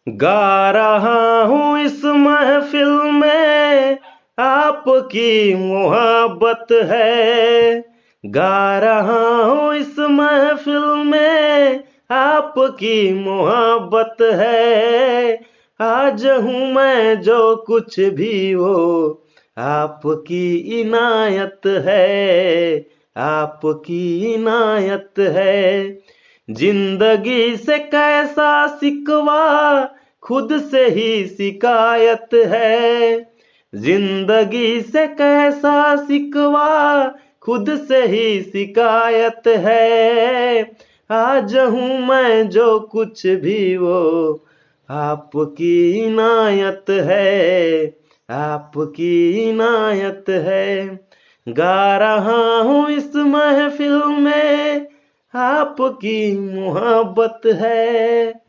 गा रहा हूँ इस महफिल में, आपकी मोहब्बत है। गा रहा हूँ इस महफिल में, आपकी मोहब्बत है। आज हूँ मैं जो कुछ भी हो, आपकी इनायत है, आपकी इनायत है। जिंदगी से कैसा सिकवा, खुद से ही शिकायत है। जिंदगी से कैसा सिकवा, खुद से ही शिकायत है। आज हूँ मैं जो कुछ भी वो, आपकी इनायत है, आपकी इनायत है। गा रहा हूँ इस महफिल में, आपकी मोहब्बत है।